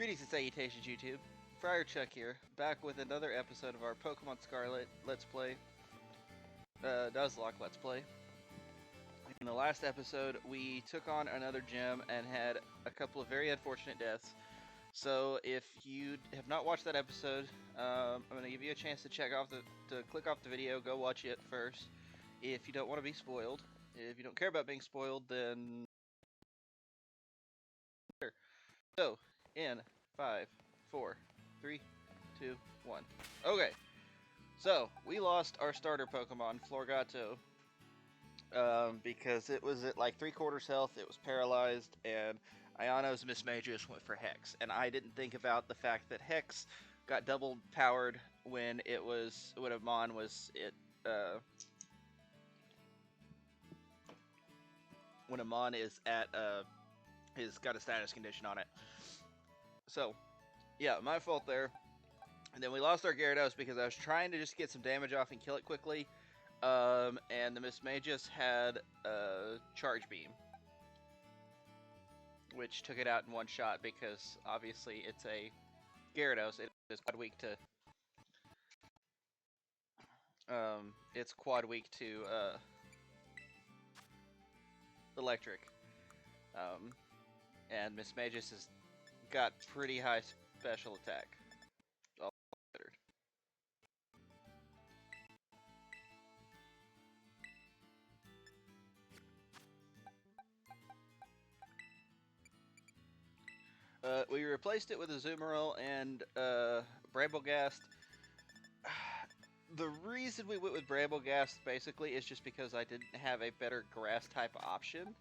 Greetings and salutations, YouTube. Friar Chuck here, back with another episode of our Pokemon Scarlet Let's Play, Nuzlocke Let's Play. In the last episode, we took on another gym and had a couple of very unfortunate deaths. So if you have not watched that episode, I'm going to give you a chance to click off the video, go watch it first. If you don't want to be spoiled, if you don't care about being spoiled, then... So, in 5, 4, 3, 2, 1. Okay, so we lost our starter Pokemon, Florgato, because it was at like 3/4 health, it was paralyzed, and Ayano's Mismagius went for Hex. And I didn't think about the fact that Hex got double powered when Amon was when Amon is at he's got a status condition on it. So, yeah, my fault there. And then we lost our Gyarados because I was trying to just get some damage off and kill it quickly. And the Mismagius had a Charge Beam, which took it out in one shot because obviously it's a Gyarados. It is quad weak to electric. And Mismagius has got pretty high special attack, all considered. We replaced it with a Azumarill and Bramblegast. The reason we went with Bramblegast basically is just because I didn't have a better grass type option.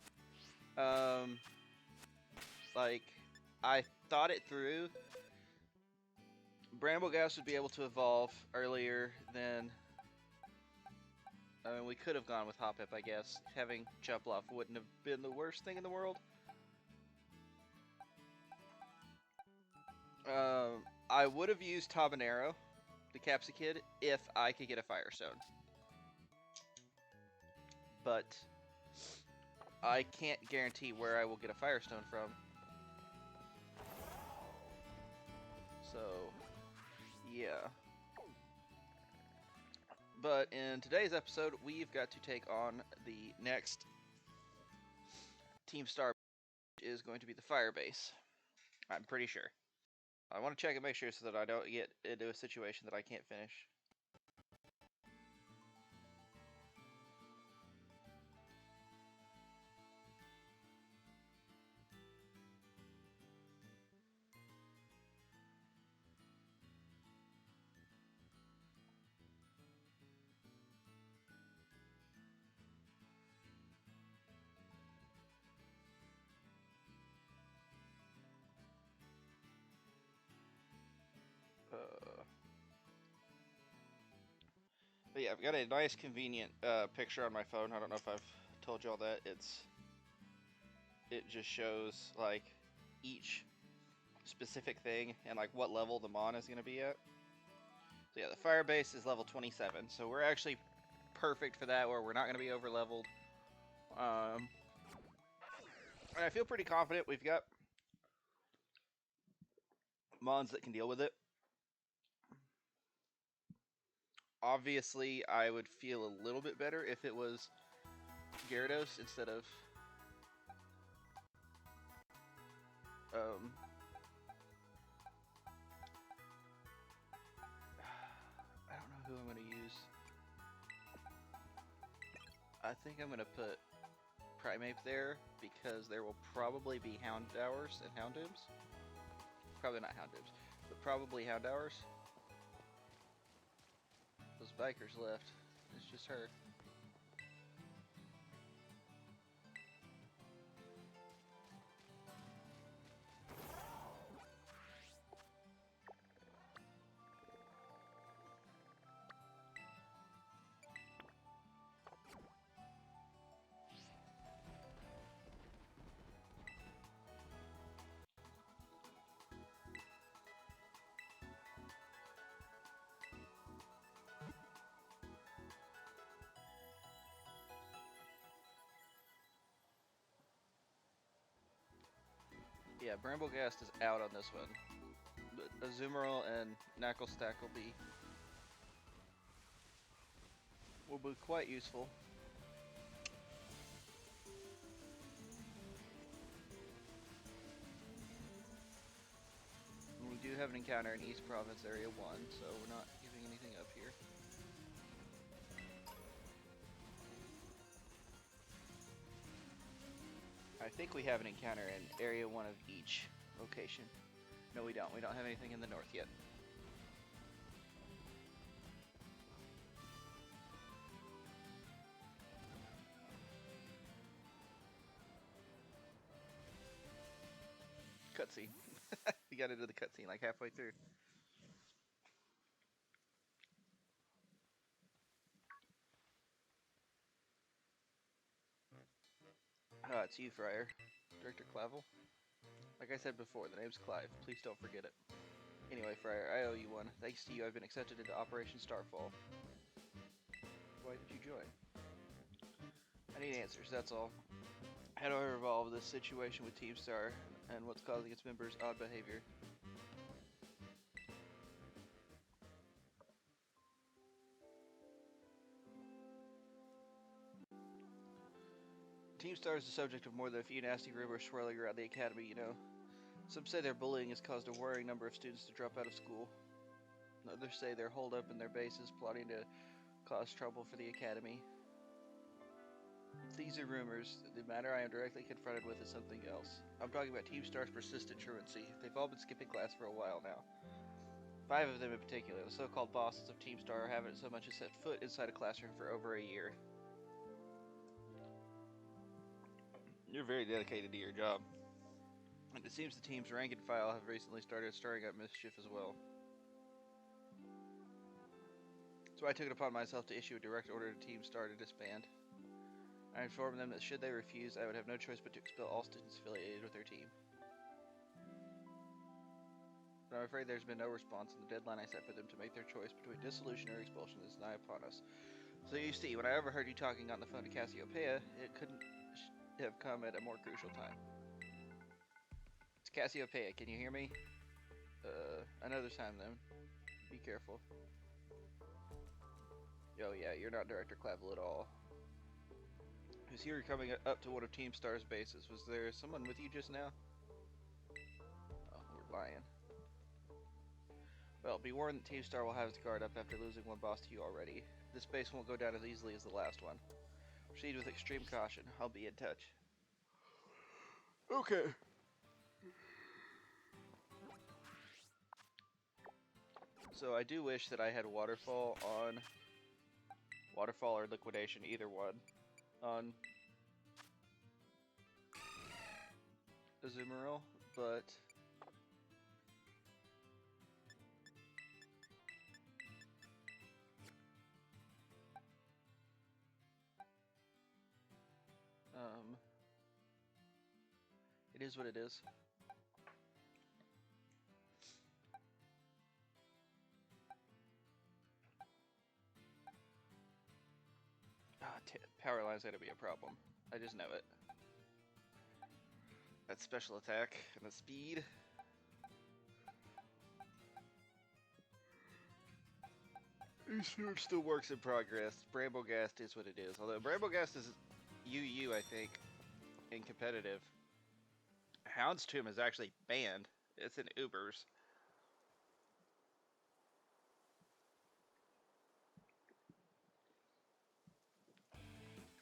Like, I thought it through. Bramblegast would be able to evolve earlier than... I mean, we could have gone with Hoppip, I guess. Having Jumpluff wouldn't have been the worst thing in the world. I would have used Habanero, the Capsicid, if I could get a Firestone. But I can't guarantee where I will get a Firestone from. So, yeah. But in today's episode, we've got to take on the next Team Star, which is going to be the Fire Base. I'm pretty sure. I want to check and make sure so that I don't get into a situation that I can't finish. But yeah, I've got a nice, convenient picture on my phone. I don't know if I've told you all that. It just shows like each specific thing and like what level the Mon is going to be at. So yeah, the Fire Base is level 27, so we're actually perfect for that, where we're not going to be over leveled. And I feel pretty confident we've got Mons that can deal with it. Obviously, I would feel a little bit better if it was Gyarados instead of I don't know who I'm going to use. I think I'm going to put Primeape there because there will probably be Houndours and Houndooms. Probably not Houndooms, but probably Houndours. Those bikers left. It's just her. Yeah, Bramblegast is out on this one. But Azumarill and Knacklestack will be quite useful. We do have an encounter in East Province Area 1, so we're not giving anything up here. I think we have an encounter in Area 1 of each location. No, we don't. We don't have anything in the north yet. Cutscene. We got into the cutscene like halfway through. It's you, Friar. Director Clavel. Like I said before, the name's Clive. Please don't forget it. Anyway, Friar, I owe you one. Thanks to you, I've been accepted into Operation Starfall. Why did you join? I need answers, that's all. How do I resolve this situation with Team Star and what's causing its members' odd behavior? Team Star is the subject of more than a few nasty rumors swirling around the academy, you know. Some say their bullying has caused a worrying number of students to drop out of school. Others say they're holed up in their bases, plotting to cause trouble for the academy. These are rumors. The matter I am directly confronted with is something else. I'm talking about Team Star's persistent truancy. They've all been skipping class for a while now. 5 of them in particular, the so-called bosses of Team Star, haven't so much as set foot inside a classroom for over a year. You're very dedicated to your job. And it seems the team's rank and file have recently started stirring up mischief as well. So I took it upon myself to issue a direct order to Team Star to disband. I informed them that should they refuse, I would have no choice but to expel all students affiliated with their team. But I'm afraid there's been no response, and the deadline I set for them to make their choice between dissolution or expulsion is nigh upon us. So you see, when I overheard you talking on the phone to Cassiopeia, it couldn't have come at a more crucial time. It's Cassiopeia, can you hear me? Another time then. Be careful. Oh yeah, you're not Director Clavel at all. Who's here coming up to one of Team Star's bases? Was there someone with you just now? Oh, you're lying. Well, be warned that Team Star will have its guard up after losing one boss to you already. This base won't go down as easily as the last one. Proceed with extreme caution. I'll be in touch. Okay. So I do wish that I had Waterfall or Liquidation, either one, on Azumarill, but it is what it is. Power line's gonna be a problem. I just know it. That special attack and the speed. It's still works in progress. Bramblegast is what it is. Although Bramblegast is UU, I think, in competitive. Houndstooth is actually banned. It's in Ubers.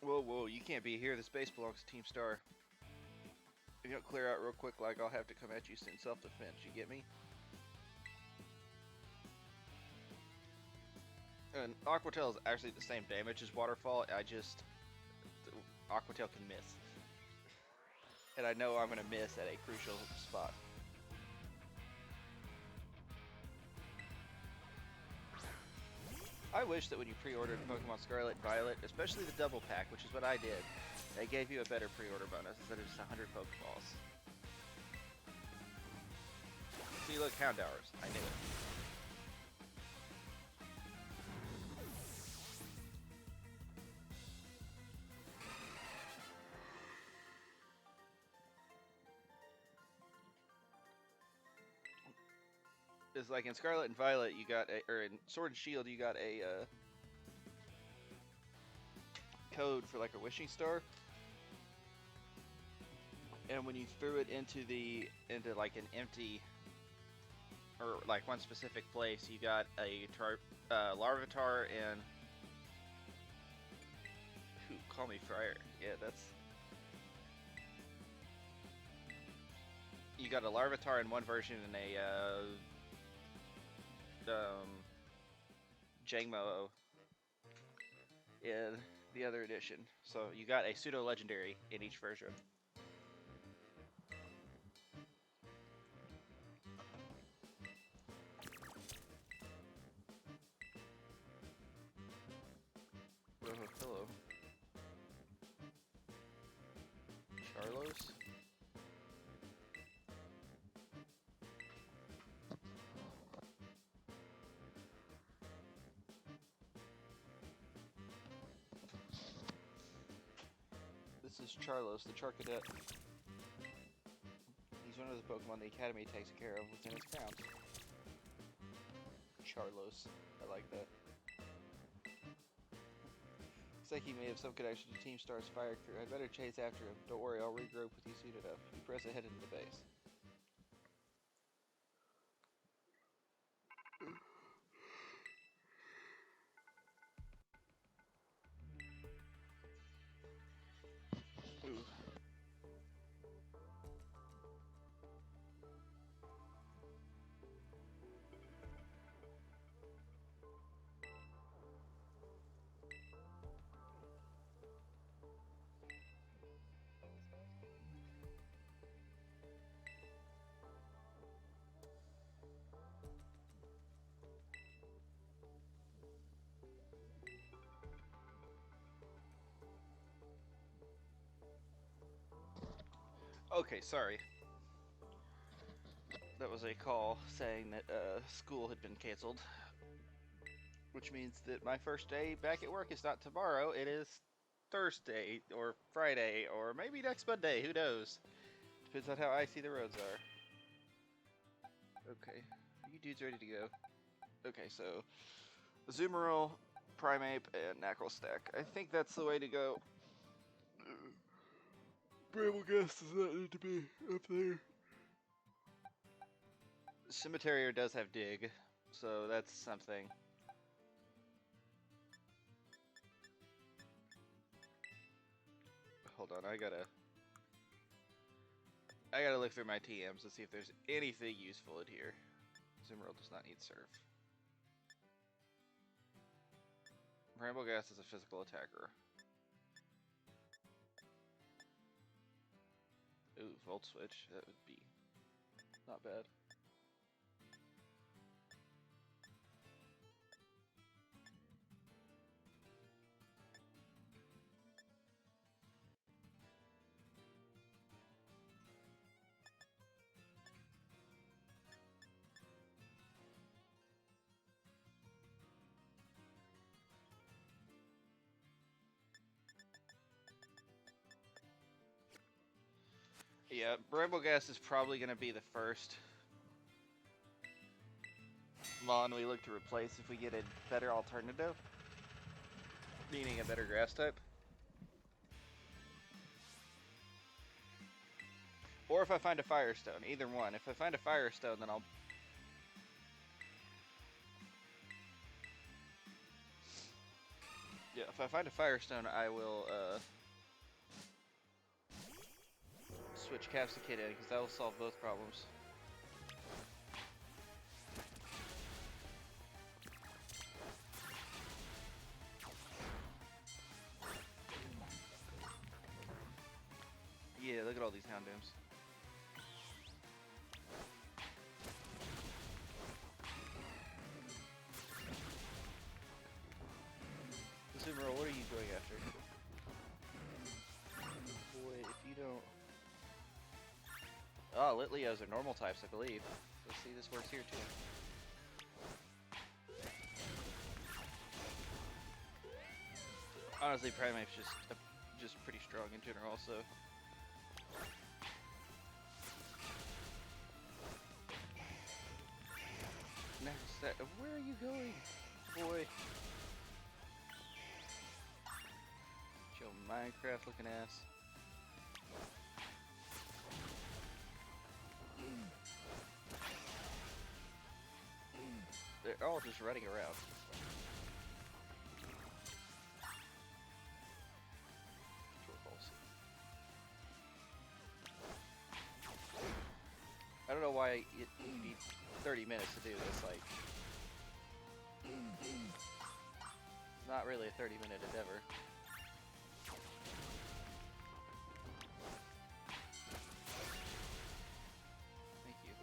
Whoa, you can't be here. The space belongs to Team Star. If you don't clear out real quick, like, I'll have to come at you in self-defense. You get me? And Aquatail is actually the same damage as Waterfall. Aquatail can miss. And I know I'm going to miss at a crucial spot. I wish that when you pre-ordered Pokemon Scarlet and Violet, especially the double pack, which is what I did, they gave you a better pre-order bonus instead of just 100 Pokeballs. See, look, Houndours. I knew it. is like in Scarlet and Violet, you got or in Sword and Shield, you got a code for like a wishing star, and when you threw it into like an empty or like one specific place, you got a Larvitar and call me Friar. Yeah, that's. You got a Larvitar in one version and a Jangmo in the other edition. So you got a pseudo legendary in each version. Oh, hello. Charlos? This is Charlos, the Charcadet. He's one of the Pokemon the Academy takes care of within its grounds. Charlos. I like that. Looks like he may have some connection to Team Star's fire crew. I'd better chase after him. Don't worry, I'll regroup with you suited up. You press ahead into the base. Ooh. Okay, sorry. That was a call saying that school had been canceled. Which means that my first day back at work is not tomorrow, it is Thursday, or Friday, or maybe next Monday, who knows? Depends on how icy the roads are. Okay, are you dudes ready to go? Okay, so Azumarill, Primeape, and Knuckle Stack. I think that's the way to go. Brambleghast does not need to be up there. Cemetery does have Dig, so that's something. Hold on, I gotta look through my TMs to see if there's anything useful in here. Azumarill does not need Surf. Brambleghast is a physical attacker. Ooh, Volt Switch, that would be not bad. Yeah, Brambleghast is probably going to be the first Mon we look to replace if we get a better alternative. Meaning a better grass type. Or if I find a Firestone, either one. If I find a Firestone, then I'll... Yeah, if I find a Firestone, I will, switch Capsicate in, because that will solve both problems. Yeah, look at all these Houndooms. Azumarill, what are you going after? Boy, if you don't... Oh, Litleos are normal types, I believe. Let's see, this works here too. Honestly, Primeape's just pretty strong in general, so... Where are you going, boy? Your Minecraft looking ass. They're all just running around. I don't know why you need 30 minutes to do this, like, it's not really a 30-minute endeavor. Thank you.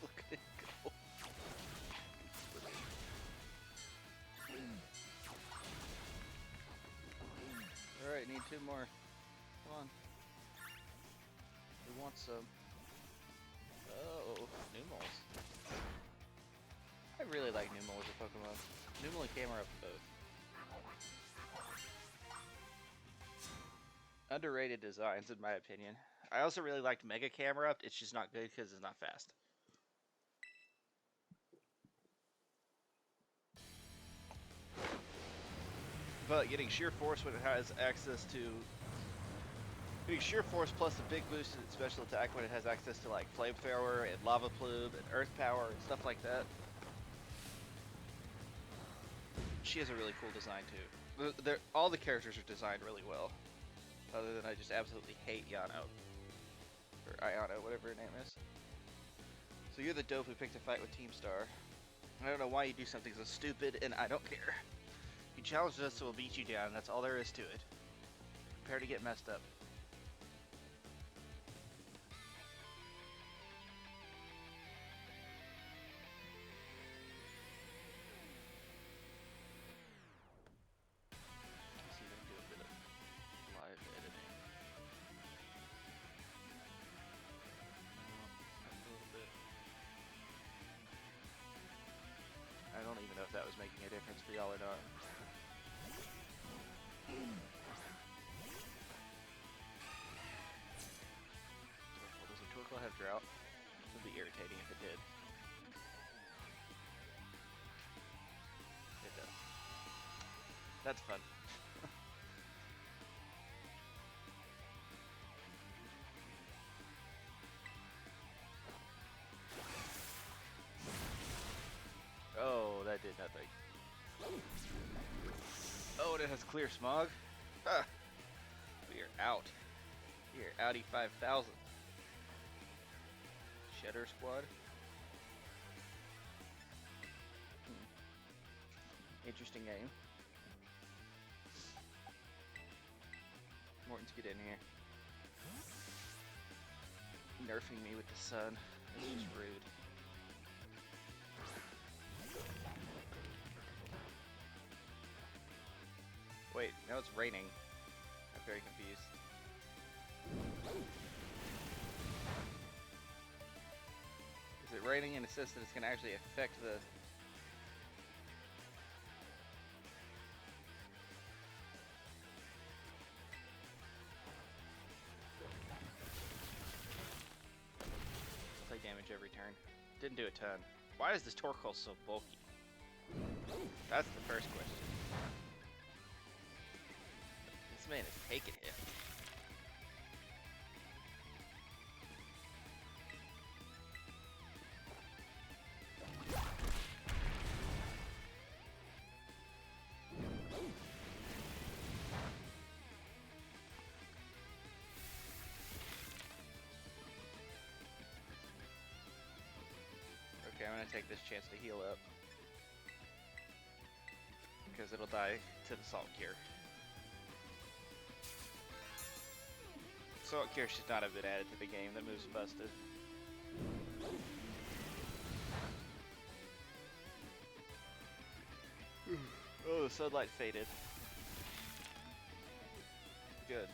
Look at it go. Alright, need 2 more. Come on. We want some. Oh, Numels. I really like Numel as a Pokemon. Numel and Camerupt both. Underrated designs, in my opinion. I also really liked Mega Camerupt. It's just not good because it's not fast. But getting Sheer Force when it has access to... Getting Sheer Force plus a big boost in its special attack when it has access to, like, Flamethrower and Lava Plume and Earth Power and stuff like that. She has a really cool design, too. All the characters are designed really well. Other than I just absolutely hate Yano. Or Ayano, whatever her name is. So you're the dope who picked a fight with Team Star. I don't know why you do something so stupid, and I don't care. You challenged us, so we'll beat you down. That's all there is to it. Prepare to get messed up. Let's see if I can do a bit of live editing. A little bit. I don't even know if that was making a difference for y'all or not. Does a Torkoal have drought? It would be irritating if it did. It does. That's fun. Oh, that did nothing. Oh, and it has clear smog? Ah, we are out. We are outie 5,000. Shedder Squad. Interesting game. Morton's, get in here. Nerfing me with the sun. It's just rude. Wait, now it's raining. I'm very confused. Is it raining in a sense that it's going to actually affect the... Take damage every turn. Didn't do a ton. Why is this Torkoal so bulky? That's the first question. This man is taking hit. Okay, I'm gonna take this chance to heal up. Because it'll die to the Salt Cure. Salt Cure should not have been added to the game. That move's busted. Oh, the sunlight faded. Good.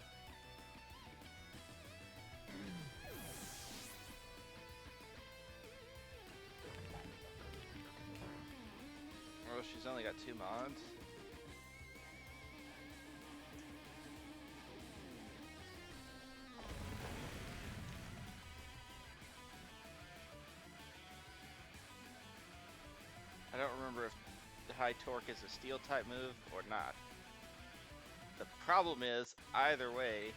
she's only got 2 mods. I don't remember if the high torque is a steel type move or not. The problem is, either way,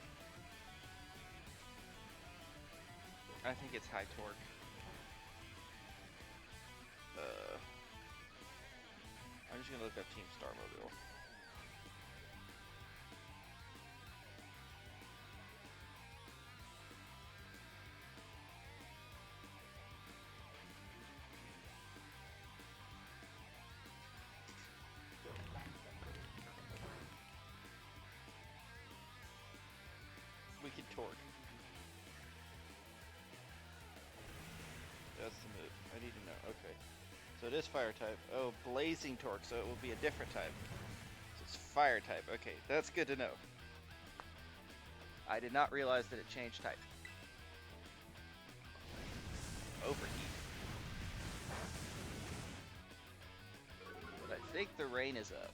I think it's high torque. I'm just gonna look up Team Star Mobile. We can torque. That's the move. I need to know. Okay. So it is fire type. Oh, blazing torque, so it will be a different type. So it's fire type. Okay, that's good to know. I did not realize that it changed type. Overheat. But I think the rain is up.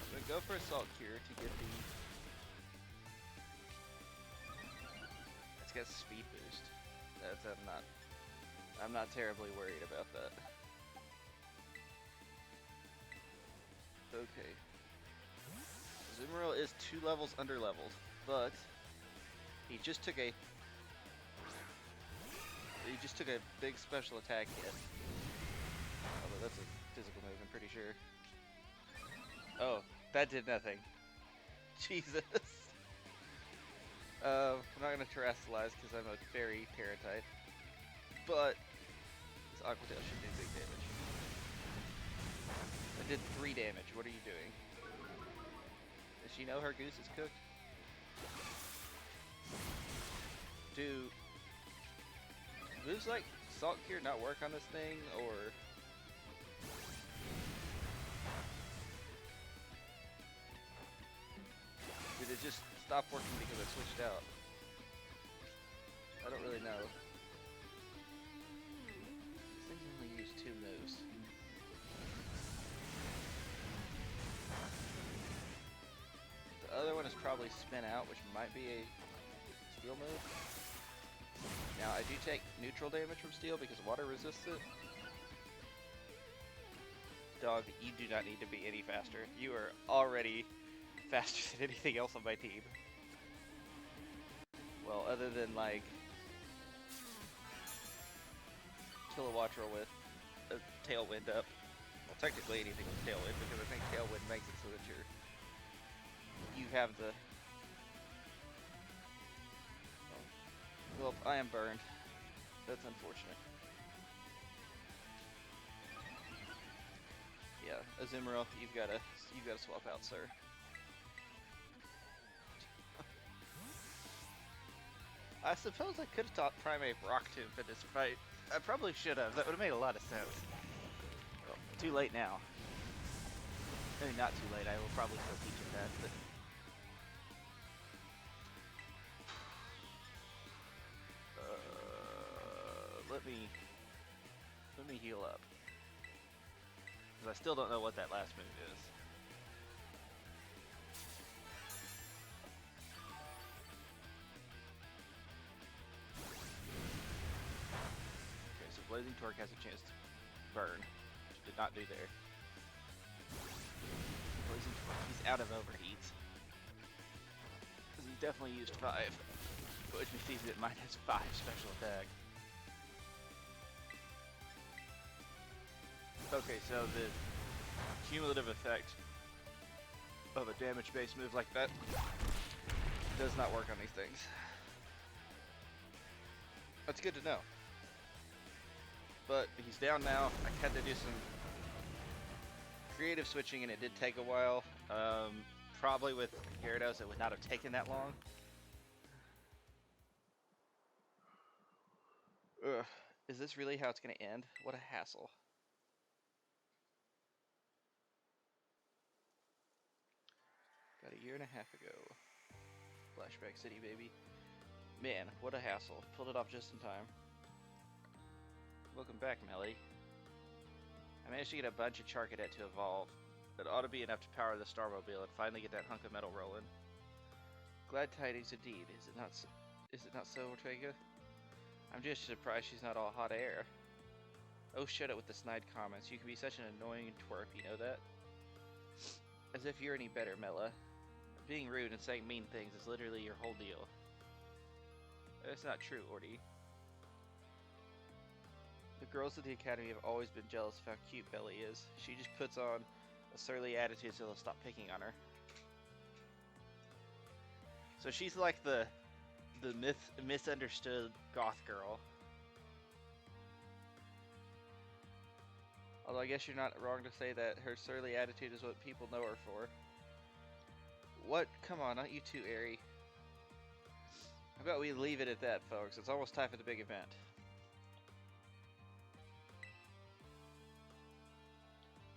I'm gonna go for Assault Cure to get the... It's got speed boost. That's I'm not terribly worried about that. Okay. Azumarill is 2 levels under leveled, but he just took a big special attack hit. Although that's a physical move, I'm pretty sure. Oh, that did nothing. Jesus. I'm not gonna terrestrialize because I'm a fairy Terra type, but this Aquatail should do big damage. I did 3 damage. What are you doing? Does she know her goose is cooked? Do moves like Salt Cure not work on this thing, or did it just stop working because I switched out? I don't really know. These things only use 2 moves. The other one is probably Spin Out, which might be a steel move. Now, I do take neutral damage from steel because water resists it. Dog, you do not need to be any faster. You are already faster than anything else on my team. Well, other than, like, Kilowattrel with a Tailwind up. Well, technically anything with Tailwind, because I think Tailwind makes it so that you have the... Well, I am burned. That's unfortunate. Yeah, Azumarill, you've gotta swap out, sir. I suppose I could have taught Primate Rock Tomb for this fight. I probably should have. That would have made a lot of sense. Well, too late now. Maybe not too late. I will probably still teach him that, but... Let me heal up. Because I still don't know what that last move is. Okay, so Blazing Torque has a chance to burn, which did not do there. Blazing Torque, he's out of overheats. Because he definitely used 5, which means he's at -5 special attack. Okay, so the cumulative effect of a damage-based move like that does not work on these things. That's good to know. But he's down now. I had to do some creative switching, and it did take a while. Probably with Gyarados, it would not have taken that long. Ugh. Is this really how it's going to end? What a hassle. About a year and a half ago. Flashback City, baby. Man, what a hassle. Pulled it off just in time. Welcome back, Melody. I managed to get a bunch of Charcadet to evolve. It ought to be enough to power the Starmobile and finally get that hunk of metal rolling. Glad tidings indeed, is it not so, Ortega? I'm just surprised she's not all hot air. Oh, shut it with the snide comments. You can be such an annoying twerp, you know that? As if you're any better, Mela. Being rude and saying mean things is literally your whole deal. That's not true, Orty. The girls at the academy have always been jealous of how cute Belly is. She just puts on a surly attitude so they'll stop picking on her. So she's like the misunderstood goth girl. Although I guess you're not wrong to say that her surly attitude is what people know her for. What? Come on, not you too, Airy. How about we leave it at that, folks? It's almost time for the big event.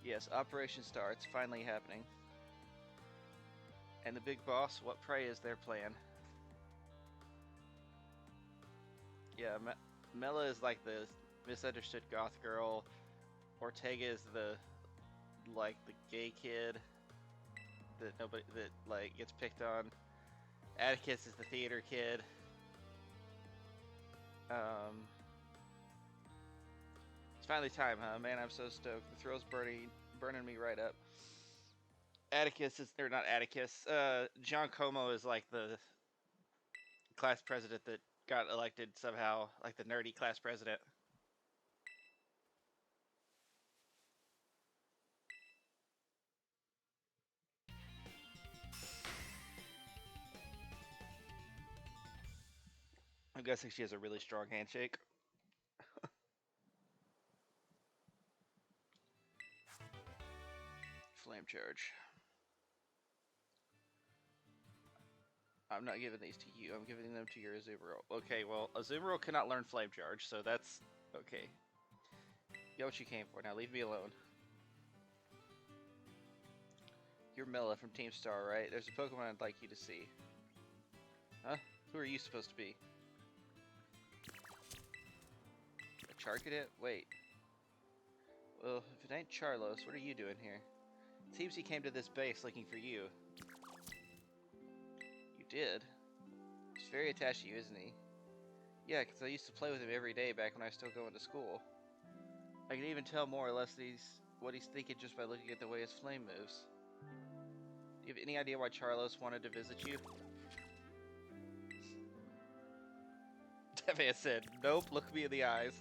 Yes, Operation Star. It's finally happening. And the big boss, what pray is their plan? Yeah, Mela is like the misunderstood goth girl. Ortega is the gay kid that gets picked on. Atticus is the theater kid. It's finally time, huh? Man, I'm so stoked. The thrill's burning me right up. Atticus is, or not Atticus, John Como is like the class president that got elected somehow, like the nerdy class president. I'm guessing she has a really strong handshake. Flame charge. I'm not giving these to you. I'm giving them to your Azumarill. Okay, well, Azumarill cannot learn Flame Charge, so that's okay. Get what you came for. Now leave me alone. You're Mela from Team Star, right? There's a Pokemon I'd like you to see. Huh? Who are you supposed to be? A Charcadet? Wait. Well, if it ain't Charlos, what are you doing here? It seems he came to this base looking for you. You did? He's very attached to you, isn't he? Yeah, because I used to play with him every day back when I was still going to school. I can even tell more or less what he's thinking just by looking at the way his flame moves. Do you have any idea why Charlos wanted to visit you? Devan said, nope, look me in the eyes.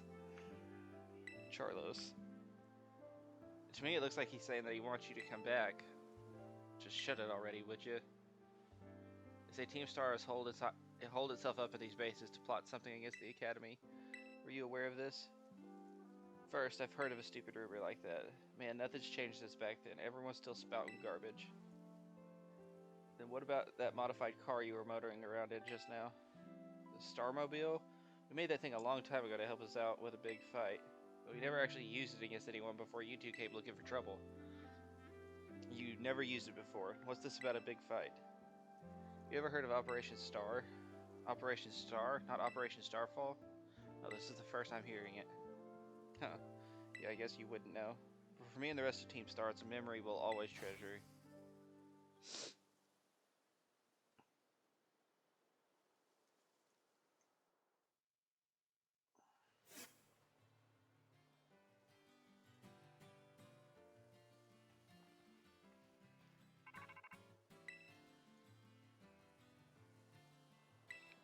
Charlos. To me, it looks like he's saying that he wants you to come back. Just shut it already, would you? They say Team Star has hold itself up at these bases to plot something against the Academy. Were you aware of this? First, I've heard of a stupid rumor like that. Man, nothing's changed since back then. Everyone's still spouting garbage. Then what about that modified car you were motoring around in just now? The Starmobile? We made that thing a long time ago to help us out with a big fight. But we never actually used it against anyone before you two came looking for trouble. You never used it before. What's this about a big fight? You ever heard of Operation Star? Operation Star? Not Operation Starfall? Oh, this is the first I'm hearing it. Huh. Yeah, I guess you wouldn't know. But for me and the rest of Team Star, it's a memory we'll always treasure.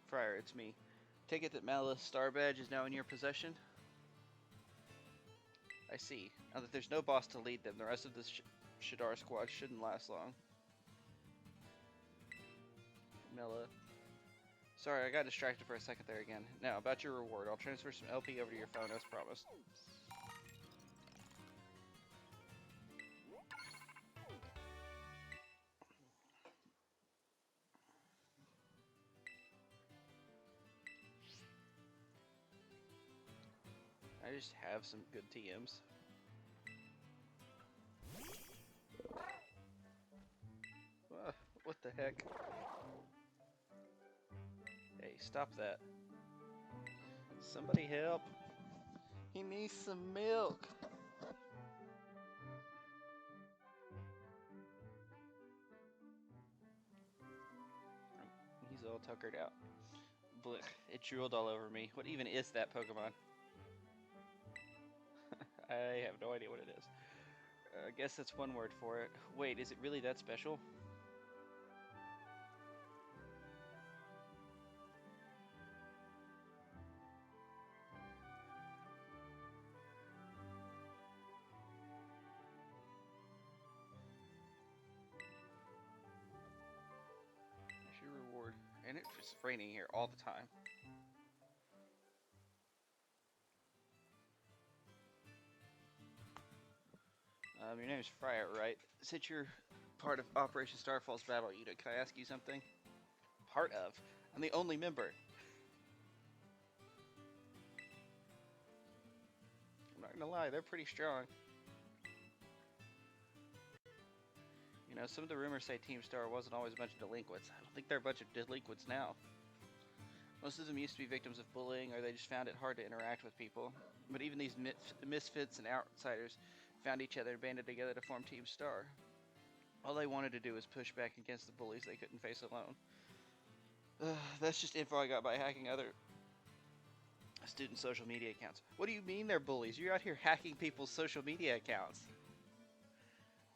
Friar, it's me. Take it that Malice Star Badge is now in your possession? I see. Now that there's no boss to lead them, the rest of this Shadar squad shouldn't last long. Mela. Sorry, I got distracted for a second there again. Now, about your reward. I'll transfer some LP over to your phone as promised. I just have some good TMs. What the heck? Hey, stop that. Somebody help. He needs some milk. all tuckered out. Blech, it drooled all over me. What even is that Pokemon? I have no idea what it is. I guess that's one word for it. Wait, is it really that special? There's your reward. And it's raining here all the time. Your name's Fryer, right? Since you're part of Operation Starfall's battle unit, can I ask you something? Part of? I'm the only member. I'm not gonna lie, they're pretty strong. You know, some of the rumors say Team Star wasn't always a bunch of delinquents. I don't think they're a bunch of delinquents now. Most of them used to be victims of bullying, or they just found it hard to interact with people. But even these misfits and outsiders found each other and banded together to form Team Star. All they wanted to do was push back against the bullies they couldn't face alone. That's just info I got by hacking other student social media accounts. What do you mean they're bullies? You're out here hacking people's social media accounts.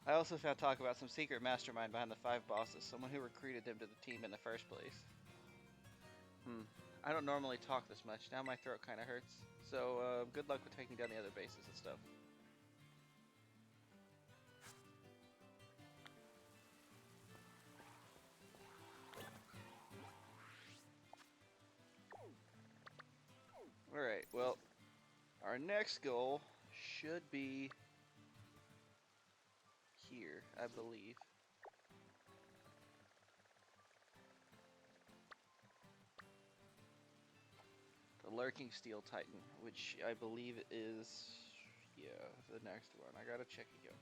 I also found talk about some secret mastermind behind the 5 bosses, someone who recruited them to the team in the first place. I don't normally talk this much. Now my throat kind of hurts. So good luck with taking down the other bases and stuff. Alright, well, our next goal should be here, I believe. The Lurking Steel Titan, which I believe is, yeah, the next one. I gotta check again.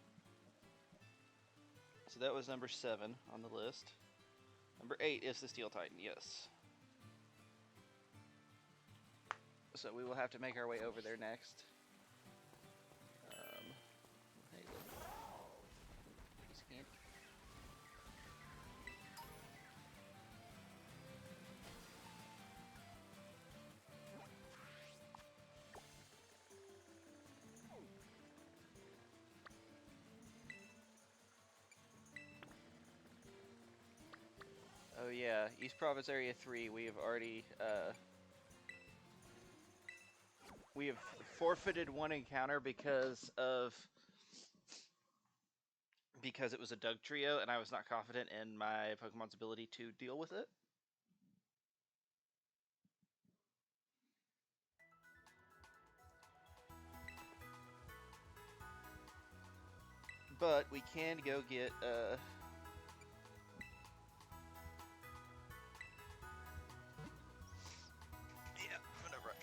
So that was number 7 on the list. Number 8 is the Steel Titan, yes. So we will have to make our way over there next. Hey, look. Piece of candy. Oh yeah, East Province Area 3, we have already, we have forfeited one encounter because it was a Doug trio, and I was not confident in my Pokemon's ability to deal with it. But we can go get,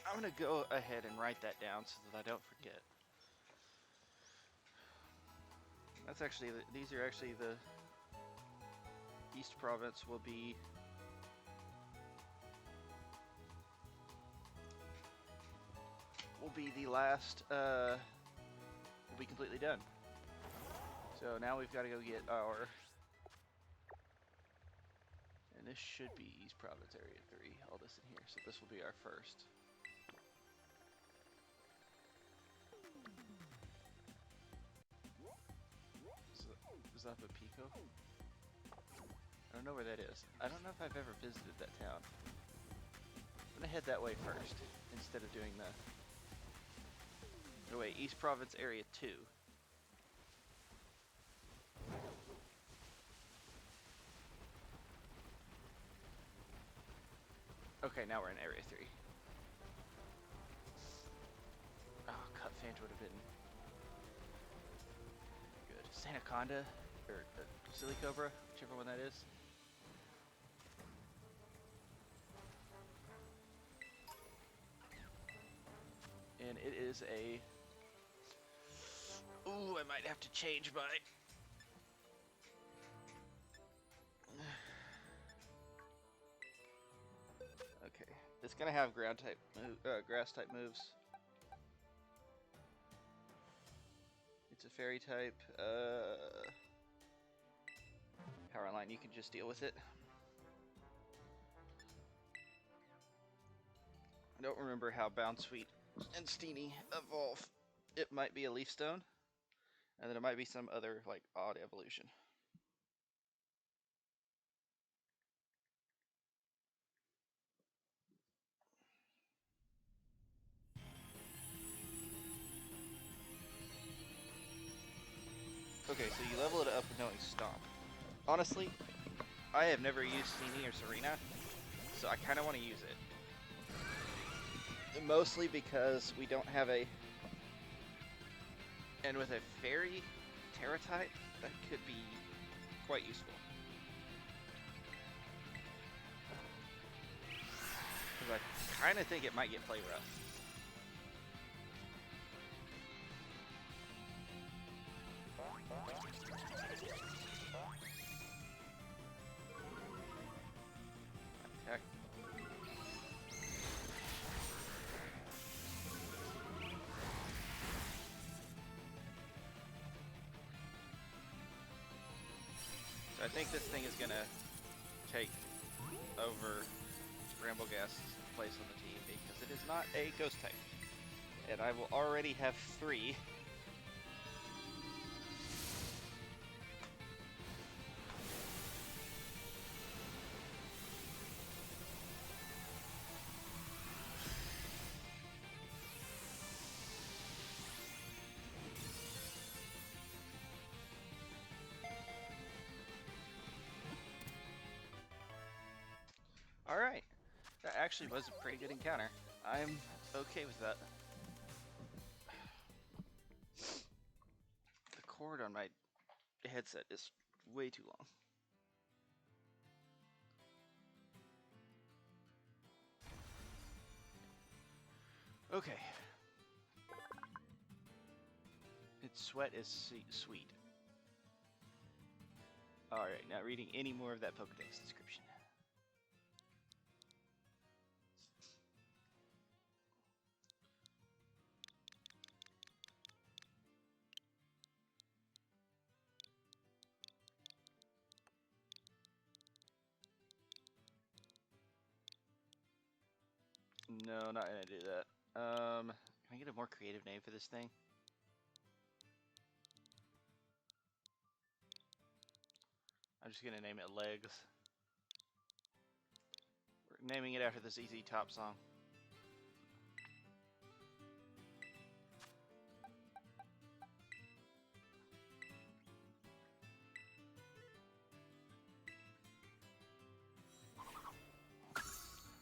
I'm gonna go ahead and write that down so that I don't forget. That's actually, these are actually the East Province will be the last, will be completely done. So now we've got to go get our, and this should be East Province Area 3, all this in here, so this will be our first. Is that a Pico? I don't know where that is. I don't know if I've ever visited that town. I'm gonna head that way first, instead of doing the... Oh wait, East Province Area 2. Okay, now we're in Area 3. Oh, Cut Fanch would have been good. Sandaconda, or Silly Cobra, whichever one that is. And it is a... Ooh, I might have to change my... Okay, it's gonna have ground type, grass type moves. It's a fairy type. Power line, you can just deal with it. I don't remember how Bounsweet and Steenie evolve. It might be a Leaf Stone, and then it might be some other like odd evolution. Okay, so you level it up with knowing Stomp. Honestly, I have never used Steenie or Serena, so I kind of want to use it. Mostly because we don't have a... And with a Fairy Terra type, that could be quite useful. Because I kind of think it might get play rough. Attack. So I think this thing is gonna take over Bramblegast's place on the team because it is not a ghost type. And I will already have 3. Alright. That actually was a pretty good encounter. I'm okay with that. The cord on my headset is way too long. Okay. Its sweat is sweet. Alright, not reading any more of that Pokedex description. No, not gonna do that. Can I get a more creative name for this thing? I'm just gonna name it Legs. We're naming it after the ZZ Top song.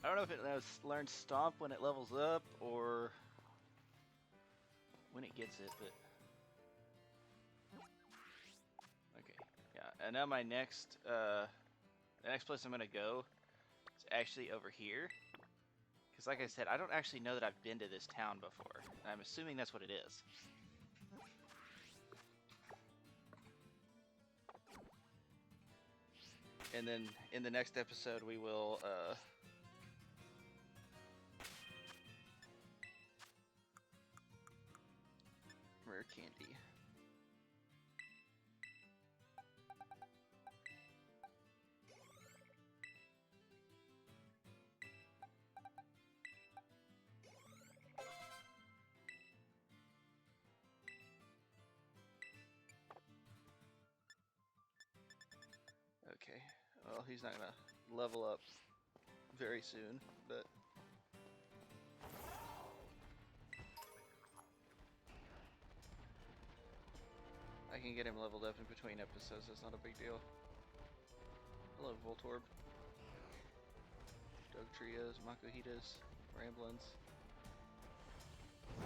I don't know if it learns Stomp when it levels up or when it gets it, but okay, yeah. And now my next, the next place I'm gonna go is actually over here, because like I said, I don't actually know that I've been to this town before. And I'm assuming that's what it is. And then in the next episode, we will rare candy. Okay, well, he's not gonna level up very soon, but I can get him leveled up in between episodes. That's not a big deal. Hello, Voltorb. Dugtrias, Makuhitas, Ramblins. I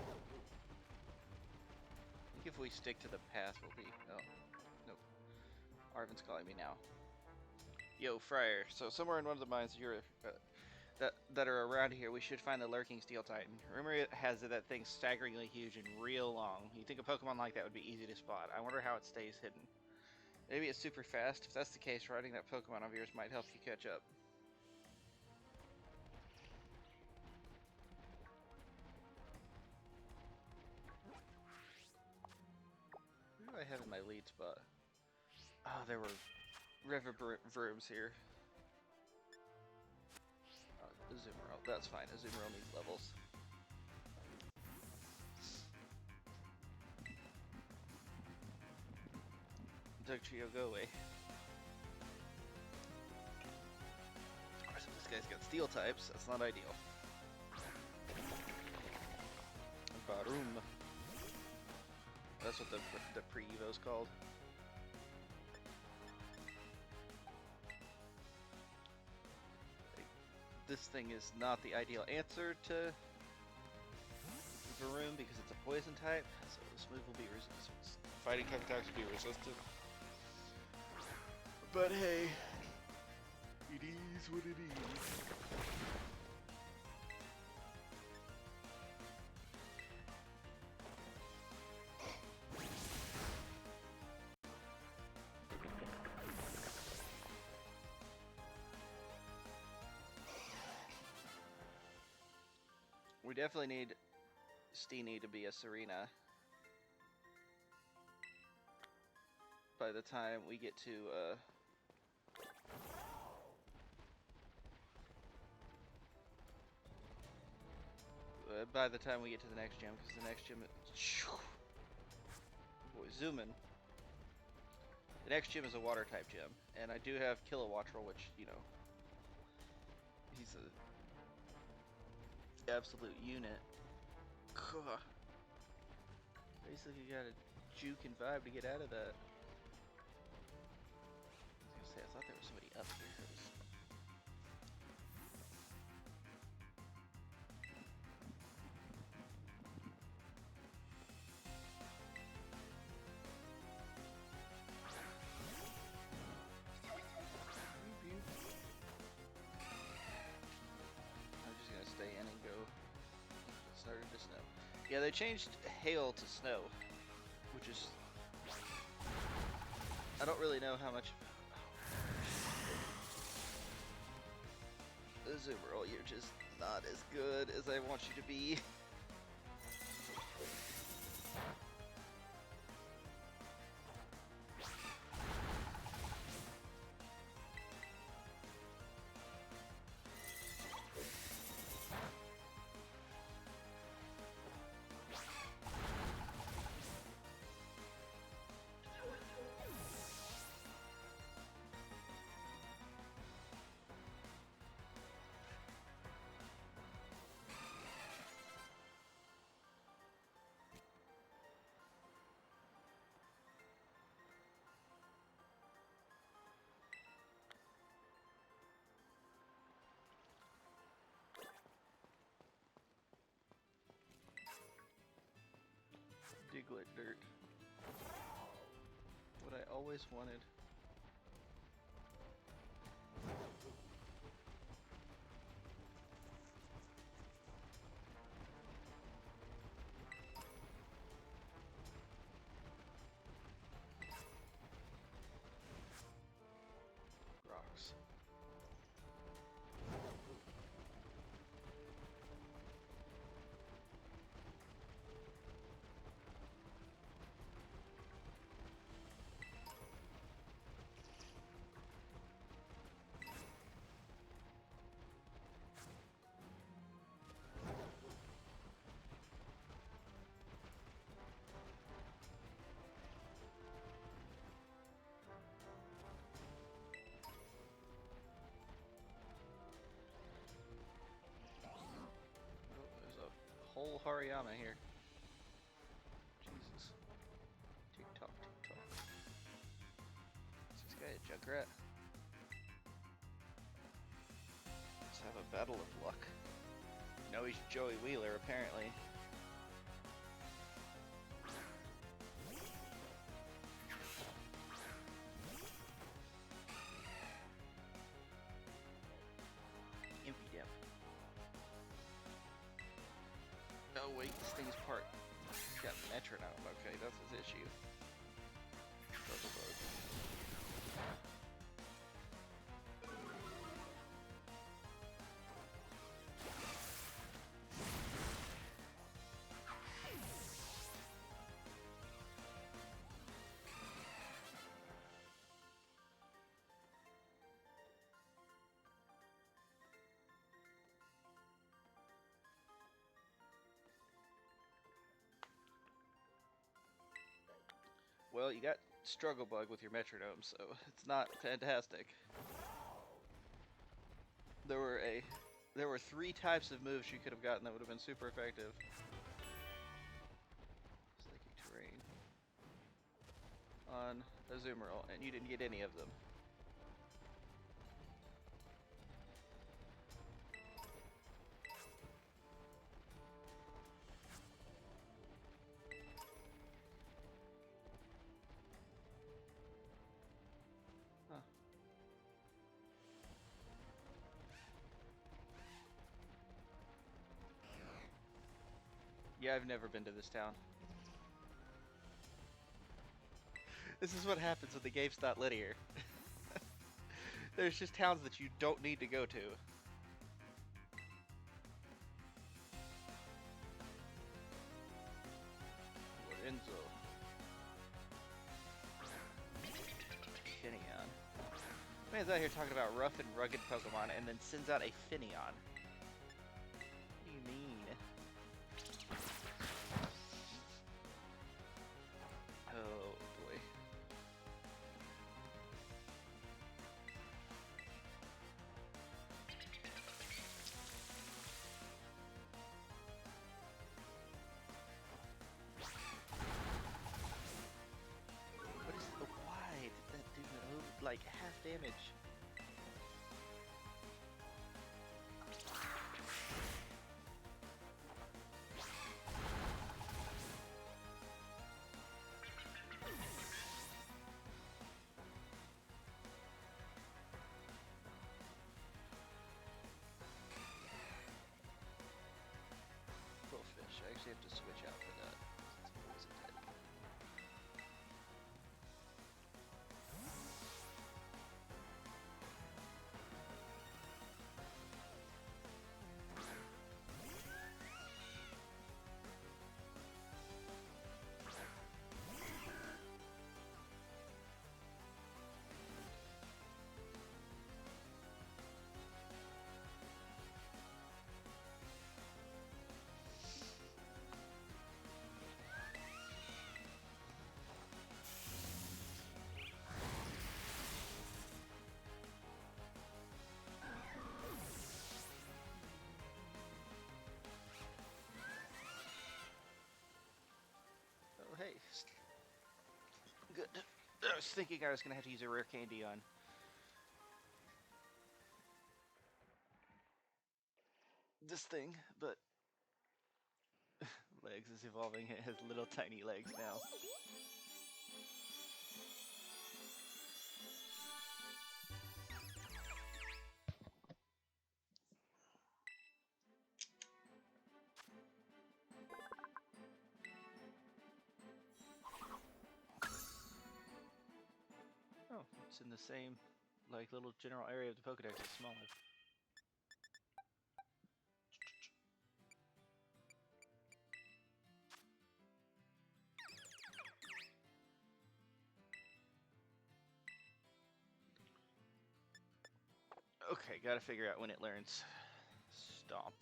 think if we stick to the path, we'll be... Oh, nope. Arvin's calling me now. Yo, Friar. So somewhere in one of the mines here that are around here, we should find the lurking Steel Titan. Rumor it has that thing's staggeringly huge and real long. You think a Pokemon like that would be easy to spot. I wonder how it stays hidden. Maybe it's super fast. If that's the case, riding that Pokemon of yours might help you catch up. Who do I have in my lead spot? Oh, there were River Vrooms here. Azumarill. That's fine. Azumarill needs levels. Dugtrio, go away. Of course, if this guy's got steel types, that's not ideal. Barum. That's what the pre-evo's called. This thing is not the ideal answer to Varoom because it's a poison type, so this move will be resistant. Fighting type attacks will be resistant. But hey, it is what it is. We definitely need Steenie to be a Serena by the time we get to the next gym, because the next gym is... Boy, zoom in. The next gym is a water type gym, and I do have Kilowattrel, which, you know, he's a absolute unit. Basically, you gotta juke and vibe to get out of that. I was gonna say, I thought there was somebody up here. I'm just gonna stay in and go. It started to snow. Yeah, they changed hail to snow, which is... I don't really know how much... Azumarill, you're just not as good as I want you to be. Diglett dirt. What I always wanted. Rocks. Whole Hariyama here. Jesus. Tick tock, tick tock. Is this guy a Junkrat? Let's have a battle of luck. No, he's Joey Wheeler, apparently. Impy Dip. Oh wait, this thing's part. He's got metronome. Okay, that's his issue. Well, you got Struggle Bug with your metronome, so it's not fantastic. There were 3 types of moves you could have gotten that would have been super effective. Sticky terrain on Azumarill, and you didn't get any of them. Huh. Yeah, I've never been to this town. This is what happens when the game's not linear. There's just towns that you don't need to go to. Lorenzo. Finneon. Man's out here talking about rough and rugged Pokemon and then sends out a Finneon. What do you mean? Oh boy. What is the why did that do like half damage? Goldfish. I actually have to switch out for that. Since it was a type. Oh, hey. Good. I was thinking I was going to have to use a rare candy on this thing, but legs is evolving. It has little tiny legs now. Oh, it's in the same, like, little general area of the Pokedex. It's smaller. Okay, gotta figure out when it learns Stomp.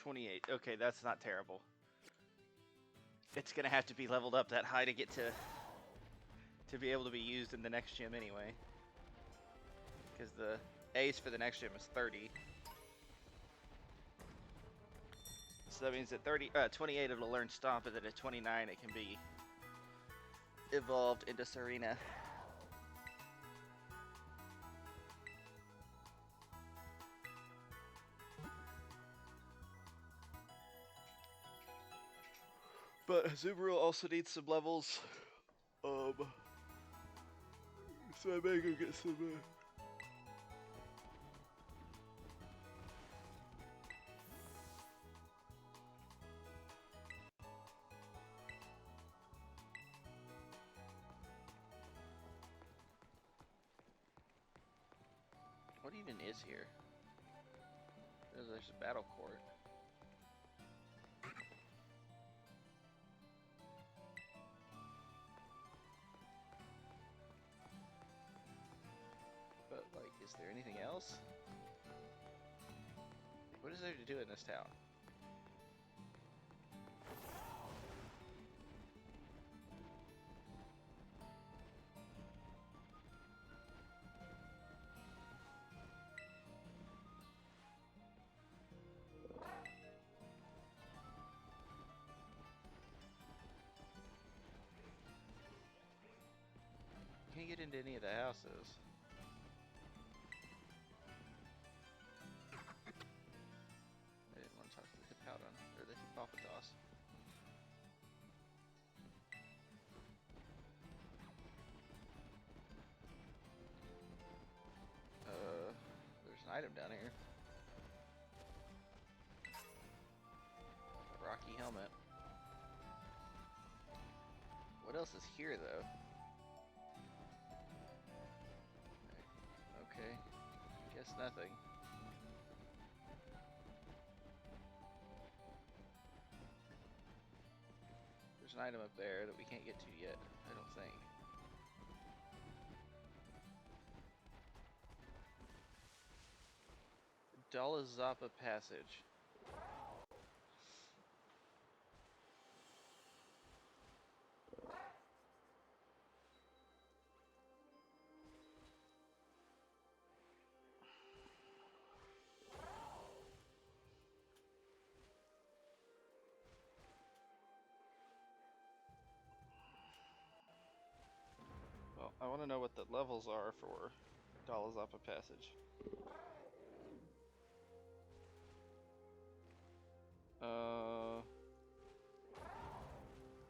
$28. Okay, that's not terrible. It's gonna have to be leveled up that high to get to be able to be used in the next gym anyway. Because the ace for the next gym is 30. So that means that 28 it'll learn Stomp, and then at 29 it can be evolved into Serena. But Azumarill also needs some levels. So I may go get some. What even is here? There's a battle court. Is there anything else? What is there to do in this town? Can't get into any of the houses. I didn't want to talk to the Hippowdon, or the Hippopotas. There's an item down here. A rocky helmet. What else is here, though? Okay, guess nothing. There's an item up there that we can't get to yet, I don't think. Dolazapa Passage. Well, I want to know what the levels are for Dolazapa Passage.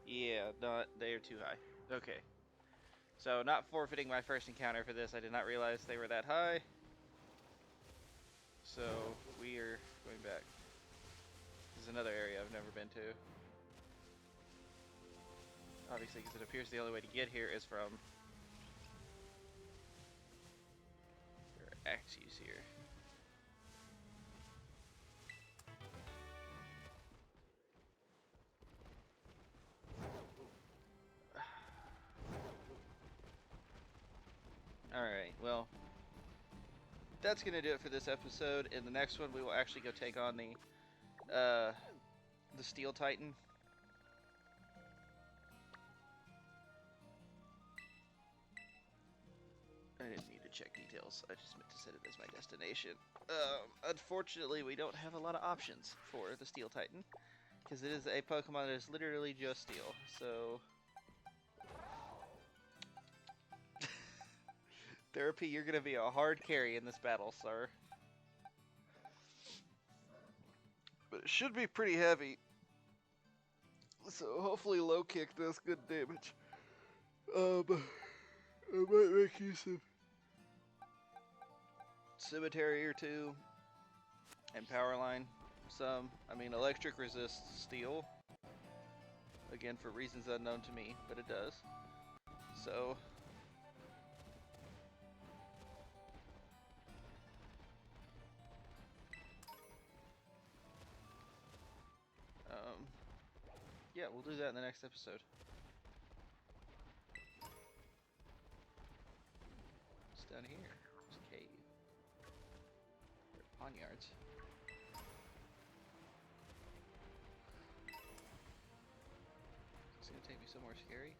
Yeah, they are too high. Okay. So, not forfeiting my first encounter for this. I did not realize they were that high. So, we are going back. This is another area I've never been to. Obviously, because it appears the only way to get here is from... There are axes here. Alright, well, that's going to do it for this episode. In the next one, we will actually go take on the Steel Titan. I didn't need to check details. I just meant to set it as my destination. Unfortunately, we don't have a lot of options for the Steel Titan, because it is a Pokemon that is literally just Steel, so... Therapy, you're going to be a hard carry in this battle, sir. But it should be pretty heavy. So hopefully low kick does good damage. I might make use of Cemetery or two. And Power Line some. I mean, electric resists steel. Again, for reasons unknown to me, but it does. So... yeah, we'll do that in the next episode. What's down here? It's a cave. There are ponyards. It's gonna take me somewhere scary.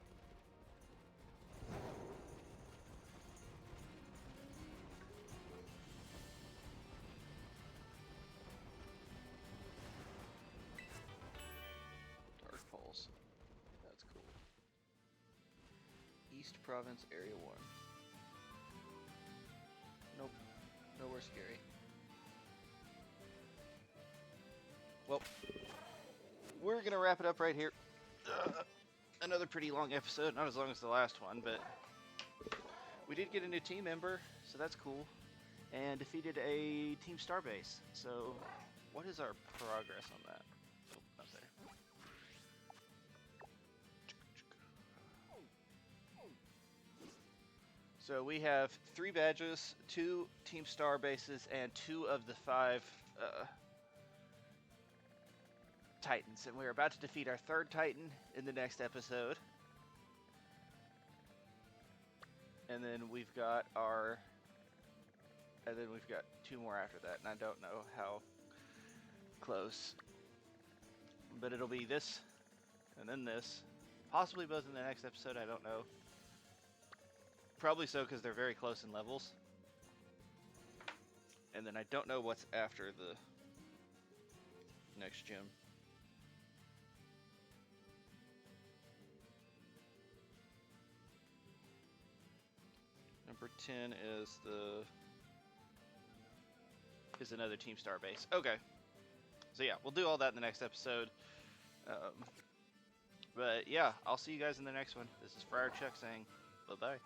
That's cool. East Province, Area 1. Nope. Nowhere scary. Well, we're going to wrap it up right here. Another pretty long episode. Not as long as the last one, but we did get a new team member, so that's cool. And defeated a Team Starbase. So, what is our progress on that? Oh, up there. So we have 3 badges, 2 Team Star bases, and 2 of the 5 Titans. And we're about to defeat our 3rd Titan in the next episode. And then we've got our and then we've got 2 more after that, and I don't know how close. But it'll be this, and then this. Possibly both in the next episode, I don't know. Probably so, because they're very close in levels. And then I don't know what's after the next gym. Number 10 is another Team Star base. Okay. So yeah, we'll do all that in the next episode. But yeah, I'll see you guys in the next one. This is Friar Chuck saying bye-bye.